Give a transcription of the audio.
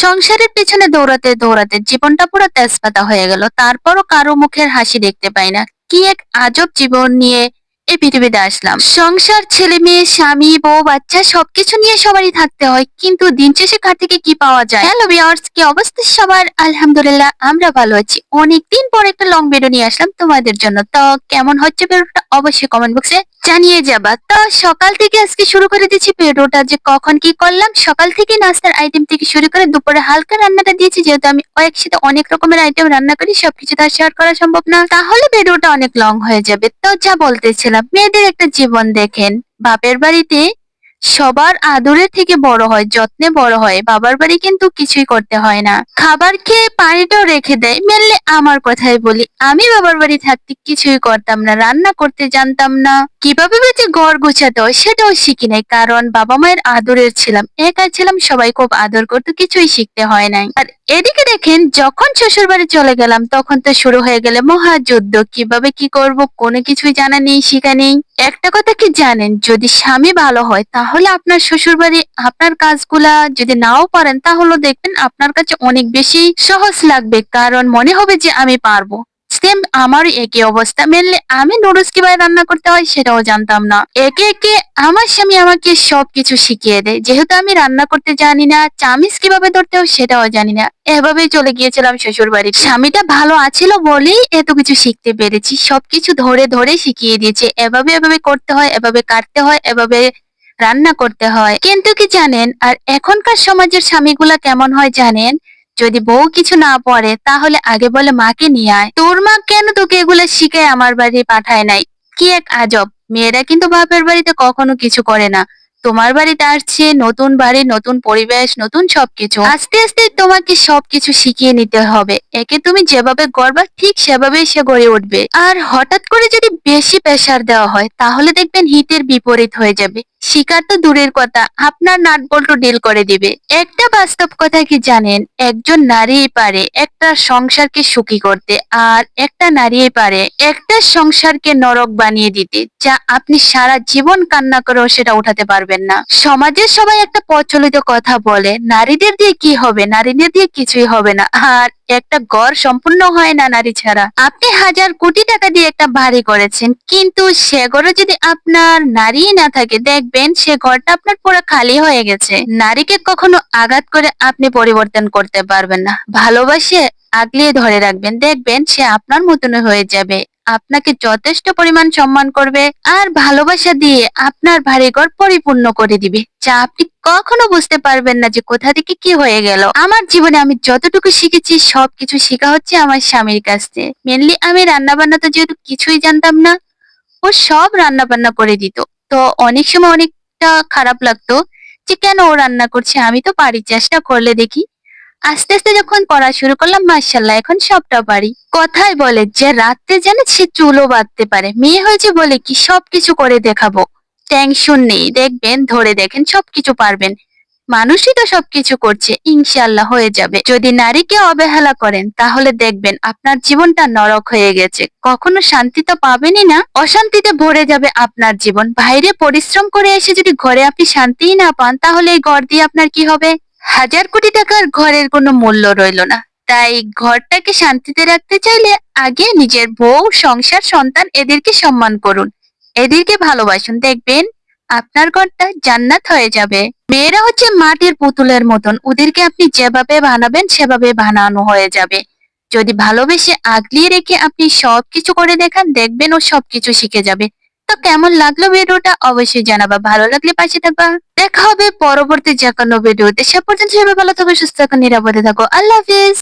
সংসারের পেছনে দৌড়াতে দৌড়াতে জীবনটা পুরো তেজপাতা হয়ে গেল। তারপরও কারো মুখের হাসি দেখতে পাই না। কি এক আজব জীবন নিয়ে এই পৃথিবীতে আসলাম। সংসার, ছেলে মেয়ে, স্বামী, বউ, বাচ্চা সবকিছু নিয়ে সবারই থাকতে হয়, কিন্তু দিন শেষে কার থেকে কি পাওয়া যায়? হ্যালো ভিউয়ার্স, কি অবস্থা সবার? আলহামদুলিল্লাহ, আমরা ভালো আছি। অনেকদিন পর একটা লং ভিডিও নিয়ে আসলাম তোমাদের জন্য। তো কেমন হচ্ছে ভিডিওটা অবশ্যই কমেন্ট বক্সে জানিয়ে যাবা। তো সকাল থেকে আজকে শুরু করে দিচ্ছি ভিডিওটা, যে কখন কি করলাম। সকাল থেকে নাস্তার আইটেম থেকে শুরু করে দুপুরে হালকা রান্নাটা দিয়েছি, যেহেতু আমি একসাথে অনেক রকমের আইটেম রান্না করি, সবকিছু তার শেয়ার করা সম্ভব না, তাহলে ভিডিওটা অনেক লং হয়ে যাবে। তো যা বলতেছিলাম, মেয়েদের একটা জীবন দেখেন। বাপের বাড়িতে সবার আদরের থেকে বড় হয়, যত্নে বড় হয়। বাবার বাড়ি কিন্তু কিছুই করতে হয় না, খাবার খেয়ে পানিটাও রেখে দেয়। মেনলি আমার কথাই বলি, আমি বাবার বাড়ি থাকতে কিছুই করতাম না, রান্না করতে জানতাম না, কিভাবে বেঁচে ঘর গুছাতে হয় সেটাও শিখি নাই, কারণ বাবা মায়ের আদরের ছিলাম, একা ছিলাম, সবাই খুব আদর করতো, কিছুই শিখতে হয় নাই। আর এদিকে দেখেন, যখন শ্বশুর বাড়ি চলে গেলাম তখন তো শুরু হয়ে গেলে মহাযুদ্ধ। কিভাবে কি করব কোনো কিছুই জানা নেই, শিখা নেই। একটা কথা কি জানেন, যদি স্বামী ভালো হয় তাহলে আপনার শ্বশুর বাড়ি আপনার কাজগুলা যদি নাও পারেন, তাহলে দেখবেন আপনার কাছে অনেক বেশি সহজ লাগবে, কারণ মনে হবে যে আমি পারবো। সেম আমার একই অবস্থা। মেনলি আমি নুডলস কিভাবে রান্না করতে হয় সেটাও জানতাম না। একে একে আমার স্বামী আমাকে সবকিছু শিখিয়ে দেয়, যেহেতু আমি রান্না করতে জানি না, চামিচ কিভাবে ধরতে হয় সেটাও জানি না। এভাবেই চলে গিয়েছিলাম শ্বশুর বাড়ি। স্বামীটা ভালো আছিল বলেই এত কিছু শিখতে পেরেছি, সবকিছু ধরে ধরে শিখিয়ে দিয়েছে, এভাবে এভাবে করতে হয়, এভাবে কাটতে হয়, এভাবে রান্না করতে হয়। কিন্তু কি জানেন, আর এখনকার সমাজের স্বামীগুলা কেমন হয় জানেন? যদি বউ কিছু না পারে তাহলে আগে বলে মাকে নিয়ে আয়, তোর মা কেন তোকে এগুলা শিখায় আমার বাড়ি পাঠায় নাই? কি এক আজব! মেয়েরা কিন্তু বাপের বাড়িতে কখনো কিছু করে না। তোমার বাড়িতে আসছে, নতুন বাড়ি, নতুন পরিবেশ, নতুন সবকিছু, আস্তে আস্তে তোমাকে সবকিছু শিখিয়ে নিতে হবে। একে তুমি যেভাবে গড়বা ঠিক সেভাবেই সে গড়ে উঠবে। আর হঠাৎ করে যদি বেশি প্রেসার দেওয়া হয় তাহলে দেখবেন হিতের বিপরীত হয়ে যাবে। শিকার তো দূরের কথা, আপনার নাট বল্টু ডিল করে দিবে। একটা বাস্তব কথা কি জানেন, একজন নারীই পারে একটা সংসারকে সুখী করতে, আর একটা নারীই পারে একটা সংসারকে নরক বানিয়ে দিতে, যা আপনি সারা জীবন কান্না করেও সেটা উঠাতে পারবেন না। সমাজের সবাই একটা প্রচলিত কথা বলে, নারীদের দিয়ে কি হবে, নারীদের দিয়ে কিছুই হবে না। আর একটা ঘর সম্পূর্ণ হয় না নারী ছাড়া। আপনি হাজার কোটি টাকা দিয়ে একটা বাড়ি করেছেন, কিন্তু সে ঘরে যদি আপনার নারী না থাকে, দেখবেন সে ঘরটা আপনার পুরো খালি হয়ে গেছে। নারীকে কখনো আঘাত করে আপনি পরিবর্তন করতে পারবেন না। ভালোবাসে আগলিয়ে ধরে রাখবেন, দেখবেন সে আপনার মতন হয়ে যাবে, আপনাকে যথেষ্ট পরিমাণ সম্মান করবে, আর ভালোবাসা দিয়ে আপনার বাড়িঘর পরিপূর্ণ করে দিবে, যা আপনি কখনো বুঝতে পারবেন না যে কোথা থেকে কি হয়ে গেল। আমার জীবনে আমি যতটুকু শিখেছি সবকিছু শেখা হচ্ছে আমার স্বামীর কাছ থেকে। মেনলি আমি রান্না বান্না তো যেহেতু কিছুই জানতাম না, ও সব রান্না বান্না করে দিত। তো অনেক সময় অনেকটা খারাপ লাগতো যে কেন ও রান্না করছে, আমি তো পারি, চেষ্টা করলে দেখি। আস্তে আস্তে যখন করা শুরু করলাম, মাশাআল্লাহ এখন সবটা পারি। কথায় বলে যে রাত্রে জানে সে চুলও বাঁধতে পারে, মেয়ে হয়েছে বলে কি সবকিছু করে দেখাবো। টেনশন নেই, দেখবেন ধরে দেখেন সবকিছু পারবেন। মানুষই তো সবকিছু করছে, ইনশাআল্লাহ হয়ে যাবে। যদি নারীকে অবহেলা করেন তাহলে দেখবেন আপনার জীবনটা নরক হয়ে গেছে, কখনো শান্তি তো পাবেনই না, অশান্তিতে ভরে যাবে আপনার জীবন। বাইরে পরিশ্রম করে এসে যদি ঘরে আপনি শান্তিই না পান, তাহলে এই ঘর দিয়ে আপনার কি হবে? হাজার কোটি টাকার ঘরের কোনো মূল্য রইল না। তাই ঘরটাকে শান্তিতে রাখতে চাইলে আগে নিজের বউ, সংসার, সন্তান এদেরকে সম্মান করুন, এদেরকে ভালোবাসুন, দেখবেন আপনার ঘরটা জান্নাত হয়ে যাবে। মেয়েরা হচ্ছে মাটির পুতুলের মতন, ওদেরকে আপনি যেভাবে বানাবেন সেভাবে বানানো হয়ে যাবে। যদি ভালোবেসে আগলিয়ে রেখে আপনি সবকিছু করে দেখান, দেখবেন ও সবকিছু শিখে যাবে। তো কেমন লাগলো ভিডিওটা অবশ্যই জানাবা, ভালো লাগলে পাশে থাকবা। দেখা হবে পরবর্তী যে কোনো ভিডিওতে, সে পর্যন্ত সবাই ভালো থাকো, সুস্থ থাকো, নিরাপদে থাকো। আল্লাহ হাফিজ।